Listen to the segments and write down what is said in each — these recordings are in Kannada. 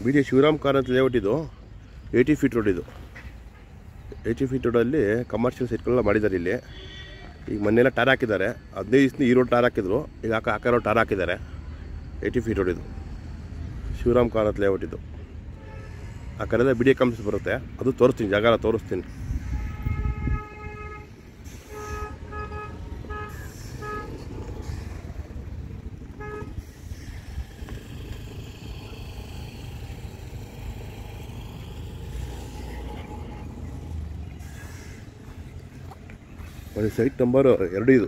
BD ಶಿವರಾಮ್ ಕಾರಂತ್ ಲೇಔಟ್ ಇದು 80 ಫೀಟ್ ರೋಡ್ ಇದು 80 ಫೀಟ್ ರೋಡಲ್ಲಿ ಕಮರ್ಷಿಯಲ್ ಸೈಟ್ಗಳೆಲ್ಲ ಮಾಡಿದ್ದಾರೆ ಇಲ್ಲಿ ಈಗ ಮೊನ್ನೆಲ್ಲ ಟಾರ್ ಹಾಕಿದ್ದಾರೆ 15 ದಿವಸ ಈ ರೋಡ್ ಟಾರ್ ಹಾಕಿದ್ರು ಈಗ ಆ ರೋಡ್ ಟಾರ್ ಹಾಕಿದ್ದಾರೆ 80 ಫೀಟ್ ರೋಡ್ ಇದು ಶಿವರಾಮ್ ಕಾರಂತ್ ಲೇಔಟ್ ಇದು ಆ ಕಡೆಲ್ಲ BD ಕಂಪ್ಸ್ ಬರುತ್ತೆ ಅದು ತೋರಿಸ್ತೀನಿ ಜಾಗ ತೋರಿಸ್ತೀನಿ ಸೈಟ್ ನಂಬರ್ 2 ಇದು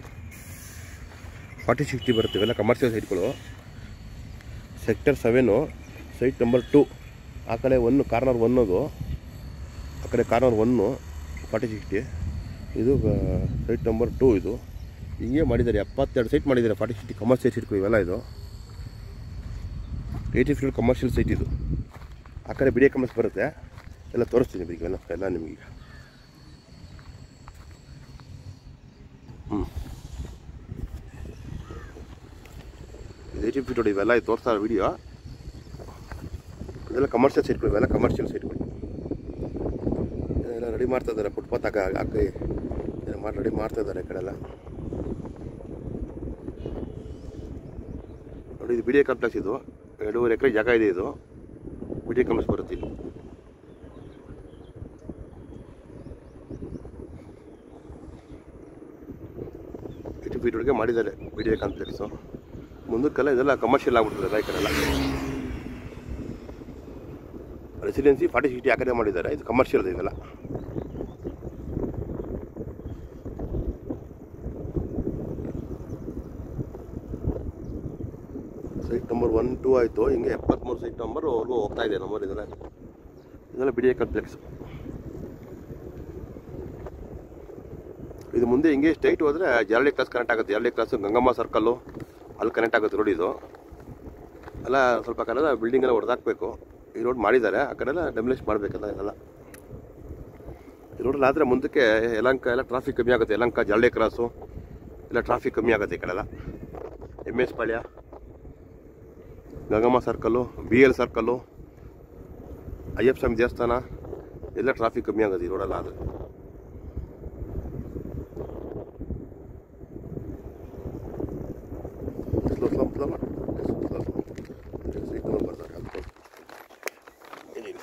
4060 ಬರುತ್ತೆ ಇವೆಲ್ಲ ಕಮರ್ಷಿಯಲ್ ಸೈಟ್ಗಳು ಸೆಕ್ಟರ್ 7 ಸೈಟ್ ನಂಬರ್ 2 ಆ ಕಡೆ 1 ಕಾರ್ನರ್ 1 ಅದು ಆ ಕಡೆ ಕಾರ್ನರ್ 1 4060 ಇದು ಸೈಟ್ ನಂಬರ್ 2 ಇದು ಹಿಂಗೆ ಮಾಡಿದ್ದಾರೆ 72 ಸೈಟ್ ಮಾಡಿದ್ದಾರೆ 4060 ಕಮರ್ಷಿಯಲ್ ಸೈಟ್ಗಳು ಇವೆಲ್ಲ ಇದು 80 ಫೀಟ್ ಕಮರ್ಷಿಯಲ್ ಸೈಟ್ ಇದು ಆ ಕಡೆ BD ಕಮರ್ಸ್ ಬರುತ್ತೆ ಎಲ್ಲ ತೋರಿಸ್ತೀನಿ ಇವೆಲ್ಲ ಎಲ್ಲ ನಿಮಗೀಗ ಇದು 80 ಫೀಟ್ ರೋಡ್ ಇವೆಲ್ಲ ತೋರಿಸ್ತಾರೆ ವಿಡಿಯೋ ಇದೆಲ್ಲ ಕಮರ್ಷಿಯಲ್ ಸೈಟ್ಗಳು ಇವೆಲ್ಲ ಕಮರ್ಷಿಯಲ್ ಸೈಟ್ಗಳು ಎಲ್ಲ ರೆಡಿ ಮಾಡ್ತಾ ಇದ್ದಾರೆ ಫುಟ್ಪಾತ್ ಹಾಕಿ ಮಾಡಿ ರೆಡಿ ಮಾಡ್ತಾ ಇದ್ದಾರೆ ಈ ಕಡೆ ಎಲ್ಲ ನೋಡಿ ಇದು BD ಕಾಂಪ್ಲೆಕ್ಸ್ ಇದು 2.5 ಎಕರೆ ಜಾಗ ಇದೆ ಇದು BD ಕಾಂಪ್ಲೆಕ್ಸ್ ಬರುತ್ತೆ ಇಲ್ಲಿ ಫೀಟ್ ಒಳಗೆ ಮಾಡಿದ್ದಾರೆ BD ಕಾಂಪ್ಲೆಕ್ಸು ಮುಂದಕ್ಕೆಲ್ಲ ಇದೆಲ್ಲ ಕಮರ್ಷಿಯಲ್ ಆಗ್ಬಿಡ್ತದೆ ಈ ಕಡೆ ಎಲ್ಲ ರೆಸಿಡೆನ್ಸಿ 4060 ಆ ಕಡೆ ಮಾಡಿದ್ದಾರೆ ಇದು ಕಮರ್ಷಿಯಲ್ ಇದೆಲ್ಲ ಸೈಟ್ ನಂಬರ್ 1, 2 ಆಯಿತು ಹಿಂಗೆ 73 ಸೈಟ್ ನಂಬರ್ವರೆಗೂ ಹೋಗ್ತಾ ಇದೆ ನಂಬರ್ ಇದೆಲ್ಲ BD ಕಾಂಪ್ಲೆಕ್ಸ್ ಇದು ಮುಂದೆ ಹಿಂಗೆ ಸ್ಟ್ರೈಟ್ ಹೋದರೆ ಜಾರಳಿ ಕ್ರಾಸ್ ಕನೆಕ್ಟ್ ಆಗುತ್ತೆ ಜಾರಳಿ ಕ್ರಾಸು ಗಂಗಮ್ಮ ಸರ್ಕಲ್ಲು ಅಲ್ಲಿ ಕನೆಕ್ಟ್ ಆಗುತ್ತೆ ರೋಡ್ ಇದು ಎಲ್ಲ ಸ್ವಲ್ಪ ಕಡೆ ಬಿಲ್ಡಿಂಗ್ ಎಲ್ಲ ಹೊಡೆದಾಕಬೇಕು ಈ ರೋಡ್ ಮಾಡಿದ್ದಾರೆ ಆ ಕಡೆ ಎಲ್ಲ ಡೆಮಲಿಷ್ ಮಾಡಬೇಕಲ್ಲ ಇದೆಲ್ಲ ಈ ರೋಡಲ್ಲಿ ಆದರೆ ಮುಂದಕ್ಕೆ ಯಲಹಂಕ ಎಲ್ಲ ಟ್ರಾಫಿಕ್ ಕಮ್ಮಿ ಆಗುತ್ತೆ ಯಲಹಂಕ ಜಾರಳಿ ಕ್ರಾಸು ಎಲ್ಲ ಟ್ರಾಫಿಕ್ ಕಮ್ಮಿ ಆಗುತ್ತೆ ಈ ಕಡೆಲ್ಲ MS Palya Gangamma circle BL circle Ayyappa Swamy ದೇವಸ್ಥಾನ ಎಲ್ಲ ಟ್ರಾಫಿಕ್ ಕಮ್ಮಿ ಆಗುತ್ತೆ ಈ ರೋಡಲ್ಲ ಆದರೆ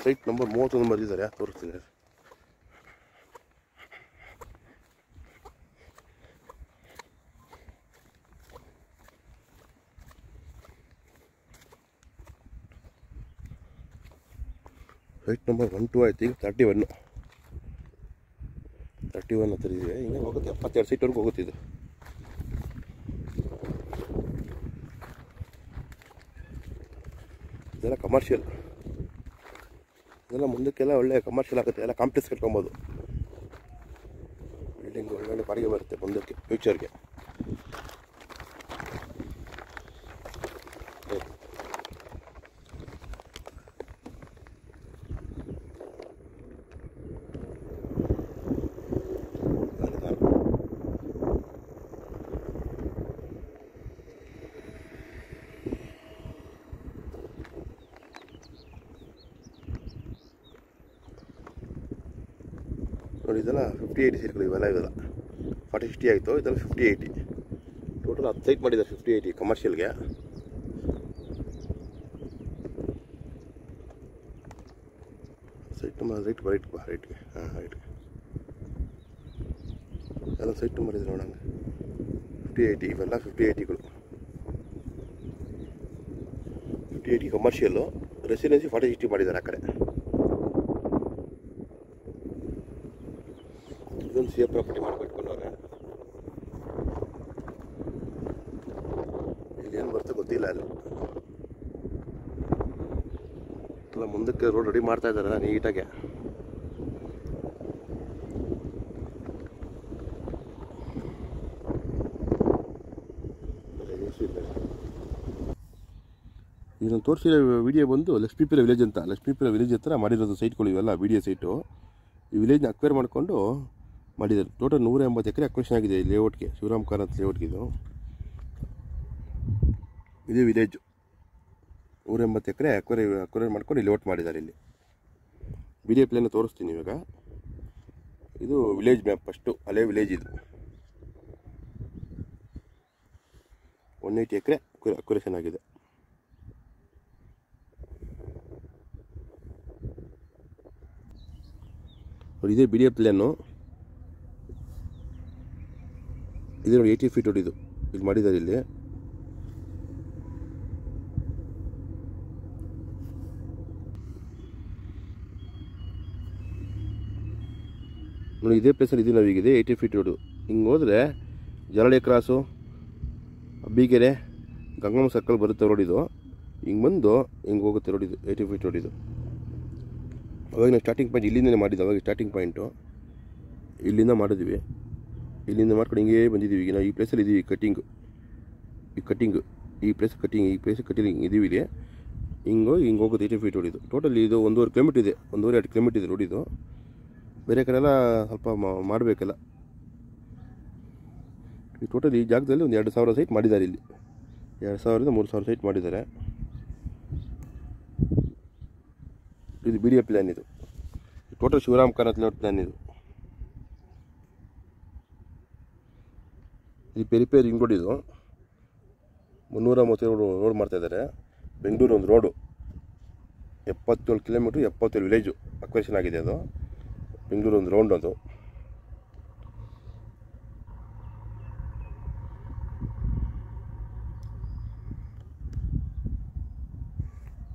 ಸೈಟ್ ನಂಬರ್ 31 ಬಂದಿದ್ದಾರೆ ತೋರಿಸ್ತೀನಿ ಸೈಟ್ ನಂಬರ್ 1, 2 ಆಯ್ತು ಈಗ 31 ಹತ್ರ ಇದೆ ಹಿಂಗೆ ಹೋಗುತ್ತೆ 72 ಸೈಟ್ವರೆಗೂ ಹೋಗುತ್ತೆ ಇದು ಇದೆಲ್ಲ ಕಮರ್ಷಿಯಲ್ ಇದೆಲ್ಲ ಮುಂದಕ್ಕೆಲ್ಲ ಒಳ್ಳೆ ಕಮರ್ಷಿಯಲ್ ಆಗುತ್ತೆ ಎಲ್ಲ ಕಾಂಪ್ಲೆಕ್ಸ್ ಕಟ್ಕೊಬೋದು ಬಿಲ್ಡಿಂಗ್ ಒಳ್ಳೆ ಬಾಡಿಗೆ ಬರುತ್ತೆ ಮುಂದಕ್ಕೆ ಫ್ಯೂಚರ್ಗೆ ನೋಡಿ ಇದೆಲ್ಲ 50-80 ಸೈಟ್ಗಳು ಇವೆಲ್ಲ 40-60 ಆಯಿತು ಇದೆಲ್ಲ 50-80 ಟೋಟಲ್ 10 ಸೈಟ್ ಮಾಡಿದ್ದಾರೆ 50-80 ಕಮರ್ಷಿಯಲ್ಗೆ ಸೈಟ್ ನಂಬರ್ ರೈಟ್ಗೆ ಹಾಂ ರೈಟ್ಗೆ ಎಲ್ಲ ಸೈಟ್ ನಂಬರ್ ಇದೆ ನೋಡೋಣ 50-80 ಇವೆಲ್ಲ 50-80ಗಳು 50-80 ಕಮರ್ಷಿಯಲ್ಲು ರೆಸಿಡೆನ್ಸಿ 40-60 ಮಾಡಿದ್ದಾರೆ ಆ ಕಡೆ ಇದೊಂದು ಸೇಫ್ ಪ್ರಾಪರ್ಟಿ ಮಾಡಿಬಿಟ್ಕೊಂಡವ್ರೆ ಇಲ್ಲೇನು ಬರ್ತದೆ ಗೊತ್ತಿಲ್ಲ ಅಲ್ಲಿ ಎಲ್ಲ ಮುಂದಕ್ಕೆ ರೋಡ್ ರೆಡಿ ಮಾಡ್ತಾ ಇದ್ದಾರೆ ನೀಟಾಗೆ ಈಗ ನಾನು ತೋರಿಸಿರೋ ವಿಡಿಯೋ ಬಂದು ಲಕ್ಷ್ಮೀಪುರ ವಿಲೇಜ್ ಅಂತ ಲಕ್ಷ್ಮೀಪುರ ವಿಲೇಜ್ ಹತ್ರ ಮಾಡಿರೋದು ಸೈಟ್ಗಳು ಇವೆಲ್ಲ BD ಸೈಟು ಈ ವಿಲೇಜ್ನ ಅಕ್ವೈರ್ ಮಾಡಿಕೊಂಡು ಮಾಡಿದ್ದಾರೆ ಟೋಟಲ್ 180 ಎಕರೆ ಅಕ್ವೇಷನ್ ಆಗಿದೆ ಈ ಲೇಔಟ್ಗೆ ಶಿವರಾಮ್ ಕಾರಂತ್ ಲೇಔಟ್ಗೆ ಇದೇ ವಿಲೇಜು 180 ಎಕರೆ ಅಕ್ವೈರ್ ಮಾಡ್ಕೊಂಡು ಇಲ್ಲಿ ಲೇಔಟ್ ಮಾಡಿದ್ದಾರೆ. ಇಲ್ಲಿ ವಿಡಿಯೋ ಪ್ಲೇನ ತೋರಿಸ್ತೀನಿ ಇವಾಗ. ಇದು ವಿಲೇಜ್ ಮ್ಯಾಪ್, ಫಸ್ಟು ಹಳೆ ವಿಲೇಜ್ ಇದು. 180 ಎಕರೆ ಅಕ್ವೈರೇಷನ್ ಆಗಿದೆ. ಇದೇ ವಿಡಿಯೋ ಪ್ಲೇನು. ಇದು ನೋಡಿ 80 ಫೀಟ್ ಹೊಡಿದು ಇಲ್ಲಿ ಮಾಡಿದ್ದಾರೆ. ಇಲ್ಲಿ ನೋಡಿ, ಇದೇ ಪ್ಲೇಸಲ್ಲಿ ಇದು ನಾವೀಗಿದೆ 80 ಫೀಟ್ ರೋಡು. ಹಿಂಗೆ ಹೋದರೆ ಜರಳಿ ಕ್ರಾಸು, ಅಬ್ಬಿಗೆರೆ, ಗಂಗಮ್ಮ ಸರ್ಕಲ್ ಬರುತ್ತೆ ರೋಡ್ ಇದು. ಹಿಂಗೆ ಬಂದು ಹಿಂಗೆ ಹೋಗುತ್ತೆ ರೋಡ್ ಇದು 80 ಫೀಟ್ ರೋಡ್ ಇದು. ಅವಾಗ ನಾವು ಸ್ಟಾರ್ಟಿಂಗ್ ಪಾಯಿಂಟ್ ಇಲ್ಲಿಂದಲೇ ಮಾಡಿದ್ದು. ಅವಾಗ ಸ್ಟಾರ್ಟಿಂಗ್ ಪಾಯಿಂಟು ಇಲ್ಲಿಂದ ಮಾಡಿದ್ವಿ. ಇಲ್ಲಿಂದ ಮಾಡ್ಕೊಂಡು ಹಿಂಗೇ ಬಂದಿದ್ದೀವಿ. ಈಗ ನಾವು ಈ ಪ್ಲೇಸಲ್ಲಿ ಇದ್ದೀವಿ. ಈ ಪ್ಲೇಸ್ ಕಟ್ಟಿಂಗ್ ಇದ್ದೀವಿ. ಇಲ್ಲಿ ಹಿಂಗೆ ಹೋಗುತ್ತೆ 80 ಫೀಟ್ ರೋಡ್ ಇದು. ಟೋಟಲ್ ಇದು 1.5 ಕಿಲೋಮೀಟ್ರ್ ಇದೆ, 1.5-2 ಕಿಲೋಮೀಟ್ರ್ ಇದೆ ರೋಡ್ ಇದು. ಬೇರೆ ಕಡೆ ಎಲ್ಲ ಸ್ವಲ್ಪ ಮಾಡಬೇಕಲ್ಲ. ಈ ಟೋಟಲ್ ಈ ಜಾಗದಲ್ಲಿ ಒಂದು 2,000 ಸೈಟ್ ಮಾಡಿದ್ದಾರೆ. ಇಲ್ಲಿ 2,000-3,000 ಸೈಟ್ ಮಾಡಿದ್ದಾರೆ. ಇದು ಬಿ ಡಿ ಎ ಪ್ಲ್ಯಾನ್. ಇದು total Shivaram Karanth layout plan ಇದು. ಈ ಪೆರಿಪೇರ್ ಹಿಂಗ್ ರೋಡ್ ಇದು 330 ರೋಡ್ ಮಾಡ್ತಾಯಿದ್ದಾರೆ. ಬೆಂಗಳೂರು ಒಂದು ರೋಡು 77 ಕಿಲೋಮೀಟ್ರ್ 77 ವಿಲೇಜು ಅಕ್ವೇಷನ್ ಆಗಿದೆ. ಅದು ಬೆಂಗಳೂರು ಒಂದು ರೌಂಡ್. ಅದು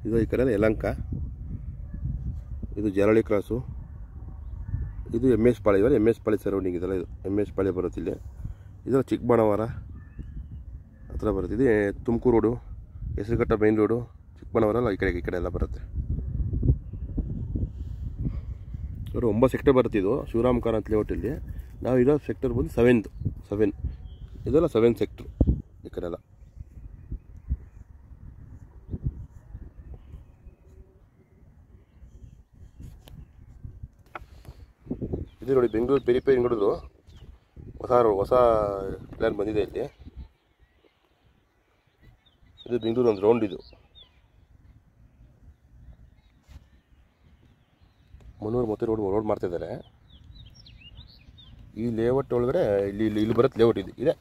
ಇದು ಈ ಕಡೆ ಯಲಹಂಕ, ಇದು ಜರಳಿ ಕ್ರಾಸು, ಇದು MS ಪಾಳ್ಯ. ಇವಾಗ MS ಪಾಳ್ಯ ಸರೌಂಡಿಂಗ್ ಇದೆಲ್ಲ. ಇದು MS ಪಾಳ್ಯ ಬರುತ್ತೆ ಇಲ್ಲಿ. ಇದು ಚಿಕ್ಕಬಳ್ಳಾಪುರ ಹತ್ರ ಬರುತ್ತೆ. ಇದು Tumakuru road, Hesaraghatta main road, Chikkaballapur ಈ ಕಡೆ ಎಲ್ಲ ಬರುತ್ತೆ. ಇವರು 9 ಸೆಕ್ಟರ್ ಬರುತ್ತೆ. ಇದು ಶಿವರಾಮ್ ಕಾರಂತ್ ಲೇಔಟಲ್ಲಿ ನಾವು ಇರೋ ಸೆಕ್ಟರ್ ಬಂದು 7 ಇದೆಲ್ಲ 7 ಸೆಕ್ಟ್ರು ಈ ಕಡೆ ಎಲ್ಲ. ಇದು ನೋಡಿ ಬೆಂಗಳೂರು ಪೆರಿಪೇರಿ ನೋಡಿದ್ರು ಹೊಸ ಪ್ಲ್ಯಾನ್ ಬಂದಿದೆ ಇಲ್ಲಿ. ಇದು ಬೆಂಗಳೂರು ಒಂದು ರೌಂಡ್. ಇದು 330 ರೋಡ್ ಮಾಡ್ತಾಯಿದ್ದಾರೆ. ಈ ಲೇಔಟ್ ಒಳಗಡೆ ಇಲ್ಲಿ ಬರುತ್ತೆ ಲೇಔಟ್. ಇದೆ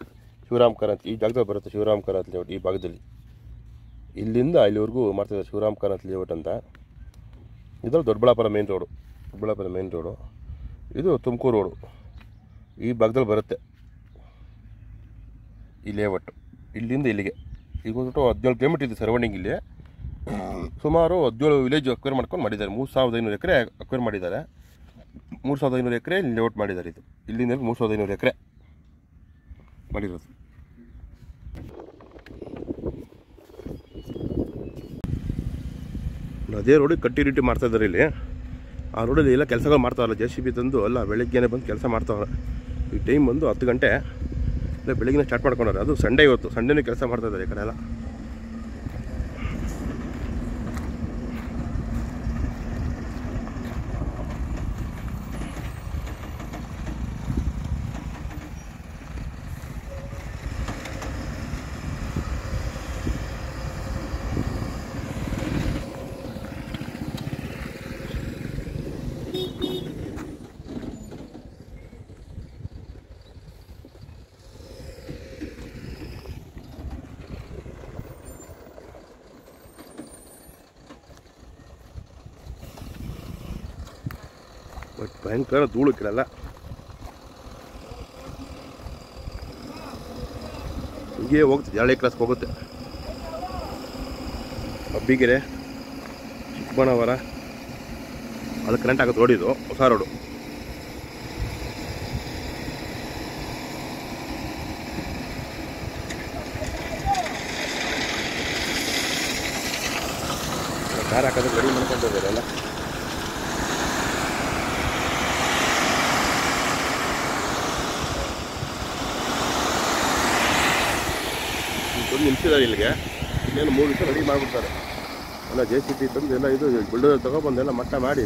ಶಿವರಾಮ್ ಕಾರಂತ್. ಈ ಜಾಗದಲ್ಲಿ ಬರುತ್ತೆ ಶಿವರಾಮ್ ಕಾರಂತ್ ಲೇಔಟ್. ಈ ಭಾಗದಲ್ಲಿ ಇಲ್ಲಿಂದ ಇಲ್ಲಿವರೆಗೂ ಮಾಡ್ತಾಯಿದ್ದಾರೆ ಶಿವರಾಮ್ ಕಾರಂತ್ ಲೇಔಟ್ ಅಂತ. ಇದು ದೊಡ್ಡಬಳ್ಳಾಪುರ ಮೇನ್ ರೋಡು. ಇದು ತುಮಕೂರು ರೋಡು. ಈ ಭಾಗದಲ್ಲಿ ಬರುತ್ತೆ ಈ ಲೇಔಟ್. ಇಲ್ಲಿಂದ ಇಲ್ಲಿಗೆ ಈಗ 17 ಕಿಲೋಮೀಟ್ರ್ ಇದೆ ಸರೌಂಡಿಂಗ್. ಇಲ್ಲಿ ಸುಮಾರು 17 ವಿಲೇಜ್ ಅಕ್ವೈರ್ ಮಾಡ್ಕೊಂಡು ಮಾಡಿದ್ದಾರೆ. 3,500 ಎಕರೆ ಅಕ್ವೈರ್ ಮಾಡಿದ್ದಾರೆ. 3,500 ಎಕರೆ ಲೇಔಟ್ ಮಾಡಿದ್ದಾರೆ. ಇದು ಇಲ್ಲಿಂದ 3,500 ಎಕರೆ ಮಾಡಿರೋದು. ಅದೇ ರೋಡಿಗೆ ಕಟ್ಟಿರಿಟಿ ಮಾಡ್ತಾಯಿದ್ದಾರೆ ಇಲ್ಲಿ. ಆ ರೋಡಲ್ಲಿ ಎಲ್ಲ ಕೆಲಸಗಳು ಮಾಡ್ತಾವಲ್ಲ. JCB ತಂದು ಎಲ್ಲ ಬೆಳಗ್ಗೆನೇ ಬಂದು ಕೆಲಸ ಮಾಡ್ತಾವ್ರೆ. ಈ ಟೈಮ್ ಬಂದು 10 ಗಂಟೆ. ಇಲ್ಲ ಬೆಳಗ್ಗೆನೇ ಸ್ಟಾರ್ಟ್ ಮಾಡ್ಕೊಂಡವ್ರೆ. ಅದು ಸಂಡೇ ಇವತ್ತು. ಸಂಡೇನೇ ಕೆಲಸ ಮಾಡ್ತಾಯಿದ್ದಾರೆ ಈ ಕಡೆ ಎಲ್ಲ. ಬಟ್ ಭಯಂಕರ ಧೂಳು ಕಿಡಲ್ಲ. ಹೀಗೆ ಹೋಗ್ತದೆ. ಜರಳಿ ಕ್ರಾಸ್ ಹೋಗುತ್ತೆ. ಅಬ್ಬಿಗೆರೆ, ಚಿಕ್ಕಬಳ್ಳಾಪುರ ಅದು ಕರೆಂಟ್ ಆಗುತ್ತೆ ರೋಡ್. ಇದು ಹೊಸ ರೋಡು. ಕಾರ್ ಹಾಕೋದು ರೆಡಿ ಮಾಡ್ಕೊಂಡಿದ್ದಾರೆ ಎಲ್ಲ. ಒಂದು ನಿಲ್ಸಿದ್ದಾರೆ ಇಲ್ಲಿಗೆ. ಇನ್ನೇನು 3 ದಿವಸ ರೆಡಿ ಮಾಡಿಬಿಡ್ತಾರೆ ಎಲ್ಲ. JCB ತಂದು ಎಲ್ಲ ಇದು ಬಿಲ್ಡರ್ ತಗೊಬಂದು ಮಟ್ಟ ಮಾಡಿ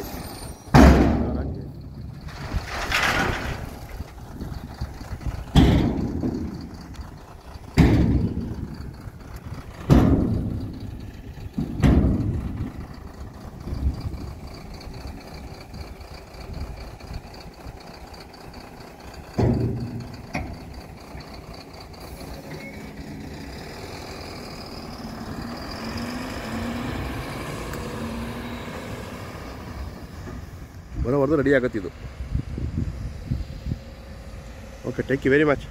ಬರೋವರೆದು ರೆಡಿ ಆಗುತ್ತೆ ಇದು. Okay, thank you very much.